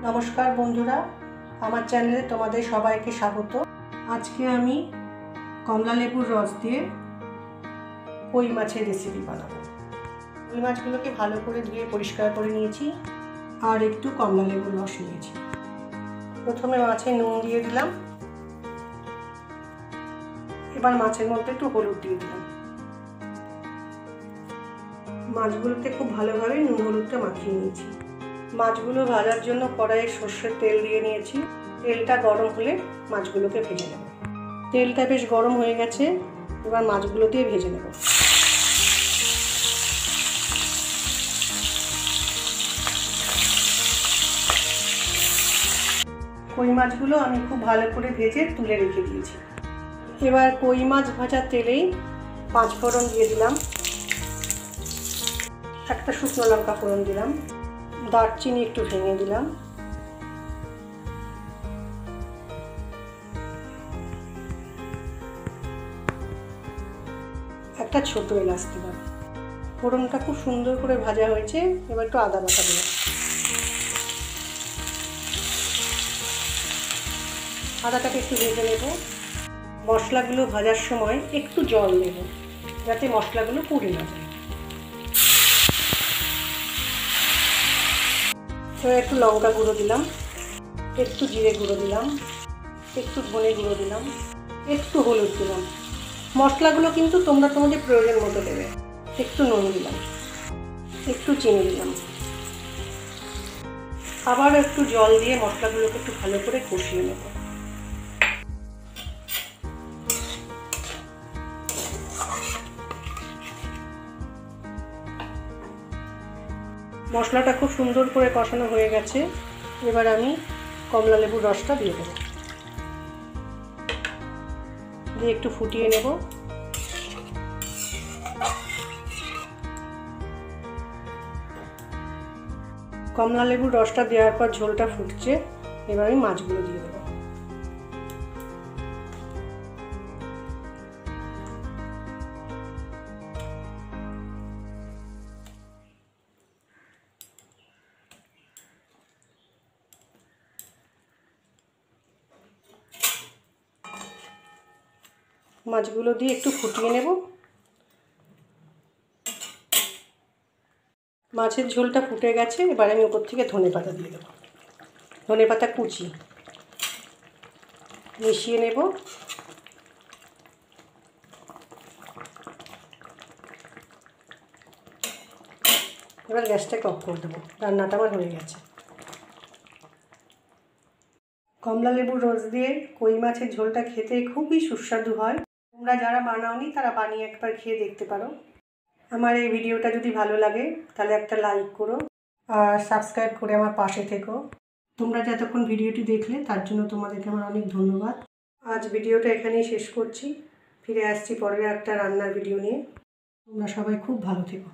নমস্কার বন্ধুরা, আমার চ্যানেলে তোমাদের সবাইকে স্বাগত। আজকে আমি কমলা লেবুর রস দিয়ে কই মাছের রেসিপি বানাবো। কই মাছগুলোকে ভালো করে ধুয়ে পরিষ্কার করে নিয়েছি আর একটু কমলা লেবুর রস নিয়েছি। প্রথমে মাছে নুন দিয়ে দিলাম, এবার মাছের মধ্যে একটু হলুদ দিয়ে দিলাম। মাছগুলোতে খুব ভালোভাবে নুন হলুদটা মাখিয়ে নিয়েছি। মাছগুলো ভাজার জন্য কড়াইয়ে সর্ষের তেল দিয়ে নিয়েছি। তেলটা গরম হলে মাছগুলোকে ভেজে নেব। তেলটা বেশ গরম হয়ে গেছে, এবার মাছগুলো দিয়ে ভেজে নেব। কই মাছগুলো আমি খুব ভালো করে ভেজে তুলে রেখে দিয়েছি। এবার কই মাছ ভাজার তেলেই 5 ফোড়ন দিয়ে দিলাম, একটা শুকনো লঙ্কা ফোড়ন দিলাম, দারচিনি একটু ভেঙে দিলাম, একটা ছোট এলাচ দিলাম। ফোড়নটা খুব সুন্দর করে ভাজা হয়েছে, এবার একটু আদা বাটা দিলাম। আদাটাকে একটু ভেজে নেব। মশলাগুলো ভাজার সময় একটু জল দেব, যাতে মশলাগুলো পুড়ে না যায়। এবার একটু লঙ্কা গুঁড়ো দিলাম, একটু জিরে গুঁড়ো দিলাম, একটু ধনে গুঁড়ো দিলাম, একটু হলুদ দিলাম। মশলাগুলো কিন্তু তোমরা তোমাদের প্রয়োজন মতো দেবে। একটু নুন দিলাম, একটু চিনি দিলাম। আবার একটু জল দিয়ে মশলাগুলোকে একটু ভালো করে কষিয়ে নেব। মশলাটা খুব সুন্দর করে কষানো হয়ে গেছে, এবার আমি কমলা লেবুর রসটা দিয়ে দেবো। দিয়ে একটু ফুটিয়ে নেব। কমলা লেবুর রসটা দেওয়ার পর ঝোলটা ফুটছে, এবার আমি মাছগুলো দিয়ে দেবো। মাছগুলো দিয়ে একটু ফুটিয়ে নেব। মাছের ঝোলটা ফুটে গেছে, এবার আমি উপর থেকে ধনেপাতা দিয়ে দেবো। ধনেপাতা কুচি মিশিয়ে নেব। এবার গ্যাসটাকে অফ করে দেবো, রান্নাটা আমার হয়ে গেছে। কমলা লেবুর রস দিয়ে কই মাছের ঝোলটা খেতে খুবই সুস্বাদু হয়। তোমরা যারা বানাওনি তারা বানিয়ে একবার খেয়ে দেখতে পারো। আমার এই ভিডিওটা যদি ভালো লাগে তাহলে একটা লাইক করো আর সাবস্ক্রাইব করে আমার পাশে থেকো। তোমরা যতক্ষণ ভিডিওটি দেখলে তার জন্য তোমাদেরকে আমার অনেক ধন্যবাদ। আজ ভিডিওটা এখানেই শেষ করছি। ফিরে আসছি পরের একটা রান্নার ভিডিও নিয়ে। তোমরা সবাই খুব ভালো থেকো।